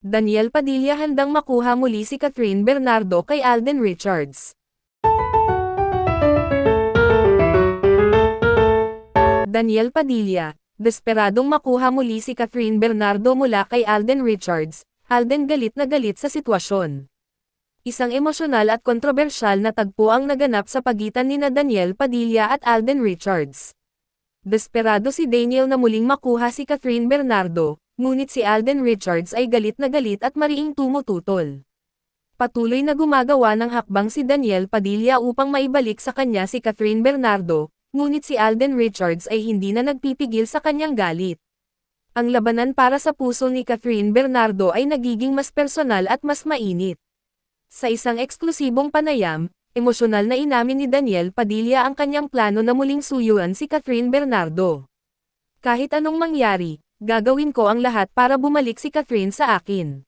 Daniel Padilla handang makuha muli si Catherine Bernardo kay Alden Richards. Daniel Padilla, desperadong makuha muli si Catherine Bernardo mula kay Alden Richards. Alden galit na galit sa sitwasyon. Isang emosyonal at kontrobersyal na tagpo ang naganap sa pagitan nina Daniel Padilla at Alden Richards. Desperado si Daniel na muling makuha si Catherine Bernardo, ngunit si Alden Richards ay galit na galit at mariing tumututol. Patuloy na gumagawa ng hakbang si Daniel Padilla upang maibalik sa kanya si Catherine Bernardo, ngunit si Alden Richards ay hindi na nagpipigil sa kanyang galit. Ang labanan para sa puso ni Catherine Bernardo ay nagiging mas personal at mas mainit. Sa isang eksklusibong panayam, emosyonal na inamin ni Daniel Padilla ang kanyang plano na muling suyuan si Catherine Bernardo. Kahit anong mangyari, gagawin ko ang lahat para bumalik si Catherine sa akin.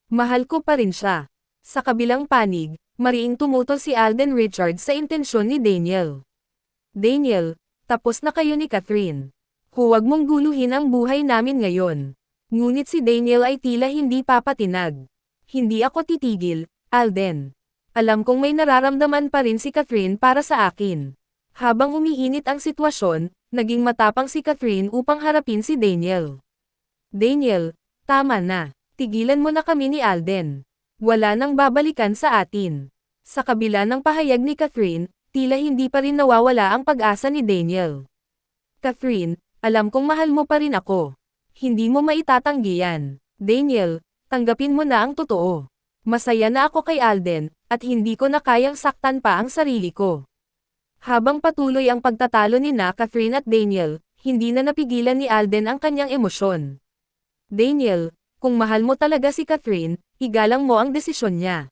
Mahal ko pa rin siya. Sa kabilang panig, mariing tumutol si Alden Richards sa intensyon ni Daniel. Daniel, tapos na kayo ni Catherine. Huwag mong guluhin ang buhay namin ngayon. Ngunit si Daniel ay tila hindi papatinag. Hindi ako titigil, Alden. Alam kong may nararamdaman pa rin si Catherine para sa akin. Habang umiinit ang sitwasyon, naging matapang si Catherine upang harapin si Daniel. Daniel, tama na. Tigilan mo na kami ni Alden. Wala nang babalikan sa atin. Sa kabila ng pahayag ni Catherine, tila hindi pa rin nawawala ang pag-asa ni Daniel. Catherine, alam kong mahal mo pa rin ako. Hindi mo maitatanggi yan. Daniel, tanggapin mo na ang totoo. Masaya na ako kay Alden, at hindi ko na kayang saktan pa ang sarili ko. Habang patuloy ang pagtatalo nina Catherine at Daniel, hindi na napigilan ni Alden ang kanyang emosyon. Daniel, kung mahal mo talaga si Catherine, igalang mo ang desisyon niya.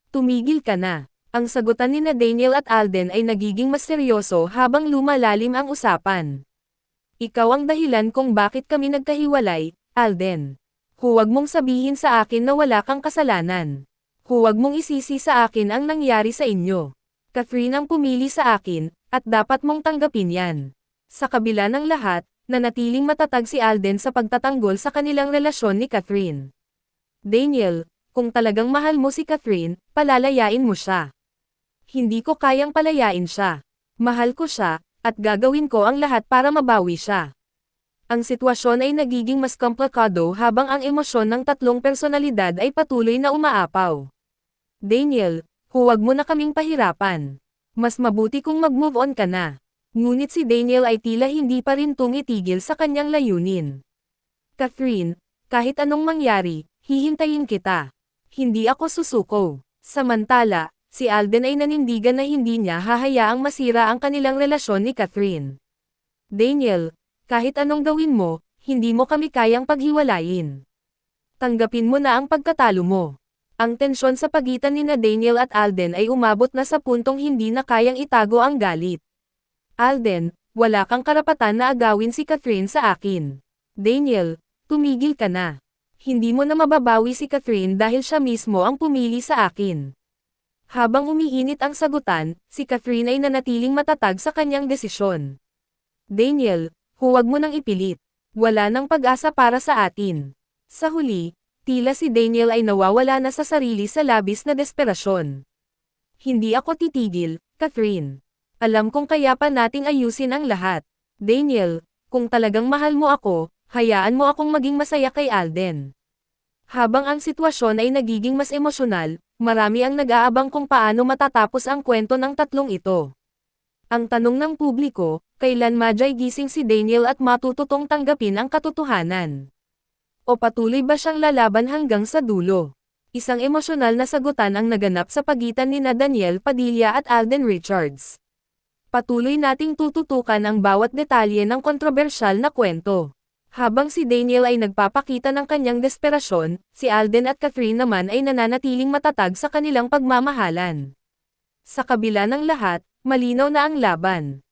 Tumigil ka na. Ang sagutan nina Daniel at Alden ay nagiging mas seryoso habang lumalalim ang usapan. Ikaw ang dahilan kung bakit kami nagkahiwalay, Alden. Huwag mong sabihin sa akin na wala kang kasalanan. Huwag mong isisi sa akin ang nangyari sa inyo. Catherine ang pumili sa akin, at dapat mong tanggapin yan. Sa kabila ng lahat, nanatiling matatag si Alden sa pagtatanggol sa kanilang relasyon ni Catherine. Daniel, kung talagang mahal mo si Catherine, palalayain mo siya. Hindi ko kayang palayain siya. Mahal ko siya, at gagawin ko ang lahat para mabawi siya. Ang sitwasyon ay nagiging mas komplikado habang ang emosyon ng tatlong personalidad ay patuloy na umaapaw. Daniel, huwag mo na kaming pahirapan. Mas mabuti kung mag-move on ka na. Ngunit si Daniel ay tila hindi pa rin tumitigil sa kanyang layunin. Catherine, kahit anong mangyari, hihintayin kita. Hindi ako susuko. Samantala, si Alden ay nanindigan na hindi niya hahayaang masira ang kanilang relasyon ni Catherine. Daniel, kahit anong gawin mo, hindi mo kami kayang paghiwalayin. Tanggapin mo na ang pagkatalo mo. Ang tensyon sa pagitan nina Daniel at Alden ay umabot na sa puntong hindi na kayang itago ang galit. Alden, wala kang karapatan na agawin si Catherine sa akin. Daniel, tumigil ka na. Hindi mo na mababawi si Catherine dahil siya mismo ang pumili sa akin. Habang umiinit ang sagutan, si Catherine ay nanatiling matatag sa kanyang desisyon. Daniel, huwag mo nang ipilit. Wala nang pag-asa para sa atin. Sa huli, tila si Daniel ay nawawala na sa sarili sa labis na desperasyon. Hindi ako titigil, Catherine. Alam kong kaya pa nating ayusin ang lahat. Daniel, kung talagang mahal mo ako, hayaan mo akong maging masaya kay Alden. Habang ang sitwasyon ay nagiging mas emosyonal, marami ang nag-aabang kung paano matatapos ang kwento ng tatlong ito. Ang tanong ng publiko, kailan gising si Daniel at matututong tanggapin ang katotohanan? O patuloy ba siyang lalaban hanggang sa dulo? Isang emosyonal na sagutan ang naganap sa pagitan nina Daniel Padilla at Alden Richards. Patuloy nating tututukan ang bawat detalye ng kontrobersyal na kwento. Habang si Daniel ay nagpapakita ng kanyang desperasyon, si Alden at Catherine naman ay nananatiling matatag sa kanilang pagmamahalan. Sa kabila ng lahat, malinaw na ang laban.